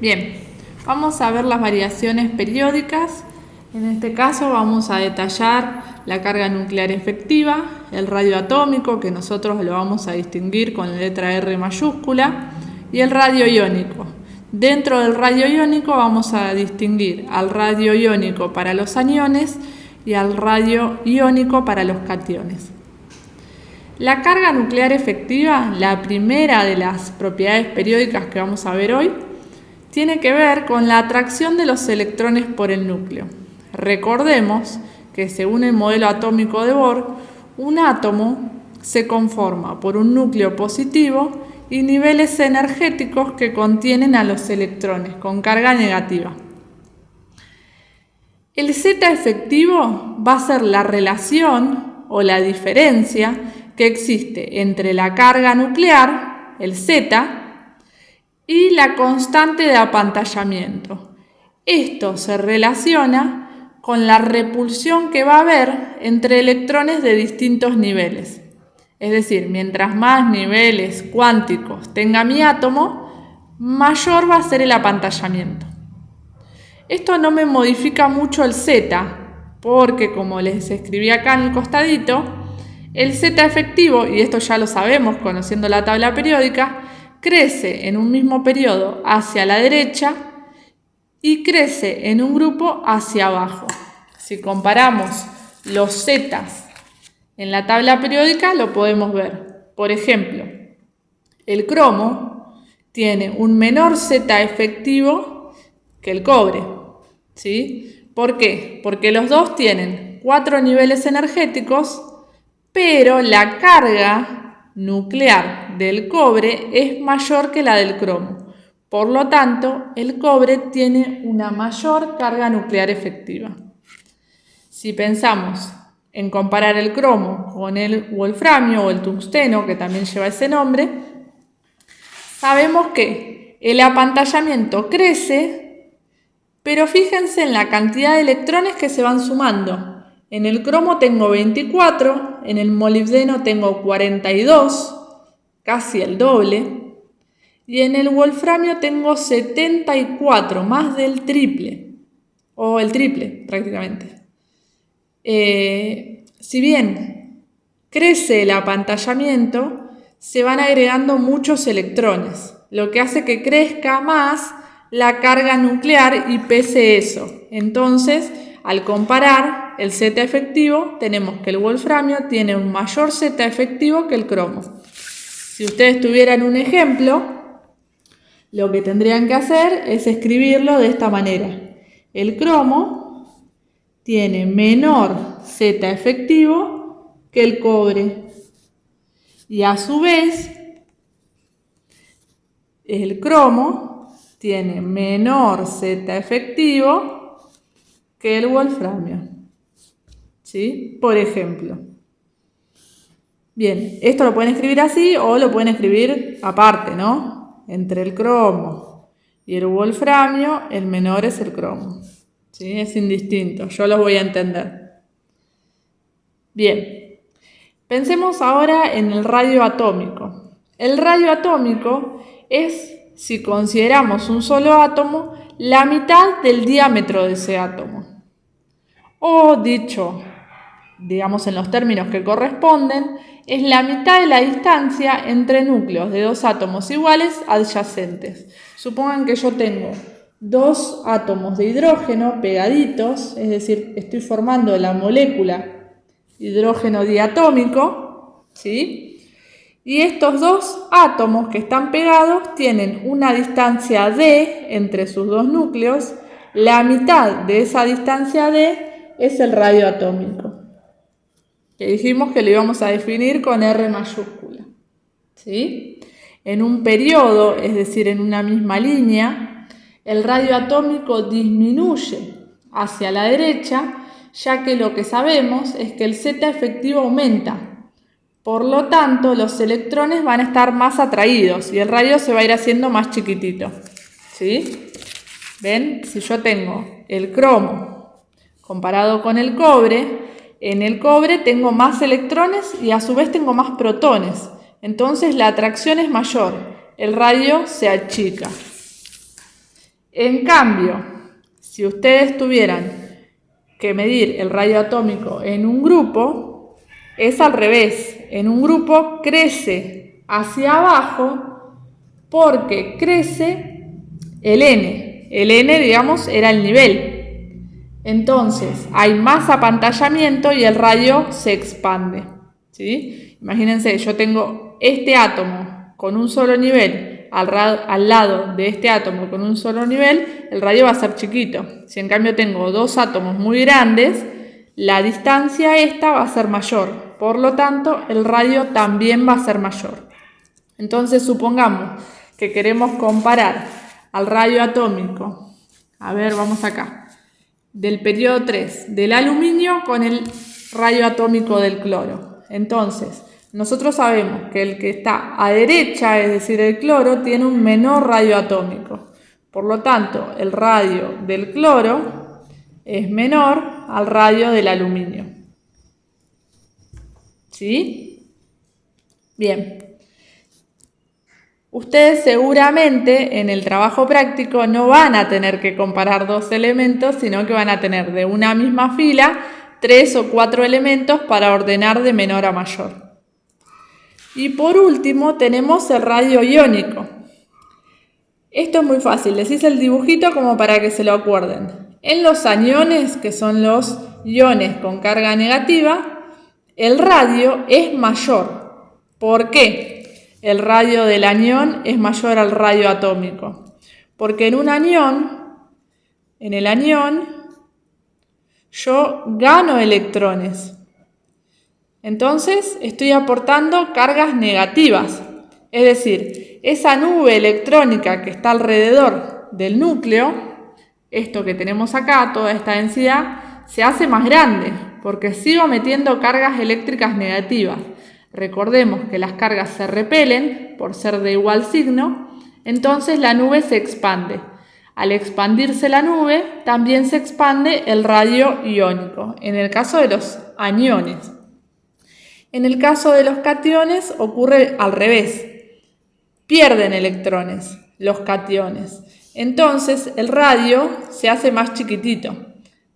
Bien, vamos a ver las variaciones periódicas. En este caso vamos a detallar la carga nuclear efectiva, el radio atómico, que nosotros lo vamos a distinguir con la letra R mayúscula, y el radio iónico. Dentro del radio iónico vamos a distinguir al radio iónico para los aniones y al radio iónico para los cationes. La carga nuclear efectiva, la primera de las propiedades periódicas que vamos a ver hoy, tiene que ver con la atracción de los electrones por el núcleo. Recordemos que según el modelo atómico de Bohr, un átomo se conforma por un núcleo positivo y niveles energéticos que contienen a los electrones con carga negativa. El Z efectivo va a ser la relación o la diferencia que existe entre la carga nuclear, el Z, y la constante de apantallamiento. Esto se relaciona con la repulsión que va a haber entre electrones de distintos niveles. Es decir, mientras más niveles cuánticos tenga mi átomo, mayor va a ser el apantallamiento. Esto no me modifica mucho el Z, porque como les escribí acá en el costadito, el Z efectivo, y esto ya lo sabemos conociendo la tabla periódica, crece en un mismo periodo hacia la derecha y crece en un grupo hacia abajo. Si comparamos los zetas en la tabla periódica lo podemos ver. Por ejemplo, el cromo tiene un menor Z efectivo que el cobre. ¿Sí? ¿Por qué? Porque los dos tienen 4 niveles energéticos, pero la carga nuclear del cobre es mayor que la del cromo. Por lo tanto, el cobre tiene una mayor carga nuclear efectiva. Si pensamos en comparar el cromo con el wolframio o el tungsteno, que también lleva ese nombre, sabemos que el apantallamiento crece, pero fíjense en la cantidad de electrones que se van sumando. En el cromo tengo 24, en el molibdeno tengo 42, casi el doble, y en el wolframio tengo 74, más del triple, o el triple prácticamente. Si bien crece el apantallamiento, se van agregando muchos electrones, lo que hace que crezca más la carga nuclear y pese eso. Entonces, al comparar el Z efectivo, tenemos que el wolframio tiene un mayor Z efectivo que el cromo. Si ustedes tuvieran un ejemplo, lo que tendrían que hacer es escribirlo de esta manera. El cromo tiene menor Z efectivo que el cobre. Y a su vez, el cromo tiene menor Z efectivo que el wolframio. ¿Sí? Por ejemplo. Bien, esto lo pueden escribir así o lo pueden escribir aparte, ¿no? Entre el cromo y el wolframio, el menor es el cromo. ¿Sí? Es indistinto, yo los voy a entender. Bien, pensemos ahora en el radio atómico. El radio atómico es, si consideramos un solo átomo, la mitad del diámetro de ese átomo. O dicho, digamos en los términos que corresponden, es la mitad de la distancia entre núcleos de dos átomos iguales adyacentes. Supongan que yo tengo dos átomos de hidrógeno pegaditos, es decir, estoy formando la molécula hidrógeno diatómico, ¿sí? Y estos dos átomos que están pegados tienen una distancia d entre sus dos núcleos. La mitad de esa distancia d es el radio atómico, que dijimos que lo íbamos a definir con R mayúscula, ¿sí? En un periodo, es decir, en una misma línea, el radio atómico disminuye hacia la derecha, ya que lo que sabemos es que el Z efectivo aumenta. Por lo tanto, los electrones van a estar más atraídos y el radio se va a ir haciendo más chiquitito. ¿Sí? ¿Ven? Si yo tengo el cromo comparado con el cobre, en el cobre tengo más electrones y a su vez tengo más protones. Entonces la atracción es mayor, el radio se achica. En cambio, si ustedes tuvieran que medir el radio atómico en un grupo, es al revés. En un grupo crece hacia abajo porque crece el N. El N, digamos, era el nivel. Entonces, hay más apantallamiento y el radio se expande, ¿sí? Imagínense, yo tengo este átomo con un solo nivel al lado de este átomo con un solo nivel, el radio va a ser chiquito. Si en cambio tengo dos átomos muy grandes, la distancia esta va a ser mayor. Por lo tanto, el radio también va a ser mayor. Entonces, supongamos que queremos comparar al radio atómico, a ver, vamos acá, del periodo 3 del aluminio con el radio atómico del cloro. Entonces, nosotros sabemos que el que está a derecha, es decir, el cloro, tiene un menor radio atómico. Por lo tanto, el radio del cloro es menor al radio del aluminio. ¿Sí? Bien. Ustedes seguramente en el trabajo práctico no van a tener que comparar dos elementos, sino que van a tener de una misma fila 3 o 4 elementos para ordenar de menor a mayor. Y por último tenemos el radio iónico. Esto es muy fácil, les hice el dibujito como para que se lo acuerden. En los aniones, que son los iones con carga negativa, el radio es mayor. ¿Por qué? El radio del anión es mayor al radio atómico. Porque en el anión, yo gano electrones. Entonces estoy aportando cargas negativas. Es decir, esa nube electrónica que está alrededor del núcleo, esto que tenemos acá, toda esta densidad, se hace más grande porque sigo metiendo cargas eléctricas negativas. Recordemos que las cargas se repelen por ser de igual signo, entonces la nube se expande. Al expandirse la nube, también se expande el radio iónico, en el caso de los aniones. En el caso de los cationes ocurre al revés. Pierden electrones los cationes. Entonces el radio se hace más chiquitito.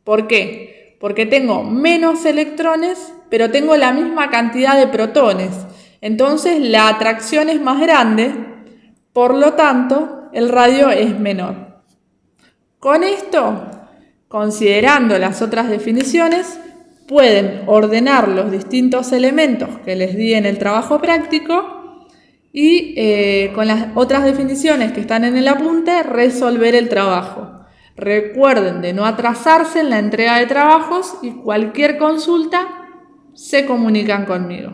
¿Por qué? Porque tengo menos electrones, pero tengo la misma cantidad de protones. Entonces la atracción es más grande, por lo tanto el radio es menor. Con esto, considerando las otras definiciones, pueden ordenar los distintos elementos que les di en el trabajo práctico y con las otras definiciones que están en el apunte, resolver el trabajo. Recuerden de no atrasarse en la entrega de trabajos y cualquier consulta se comunican conmigo.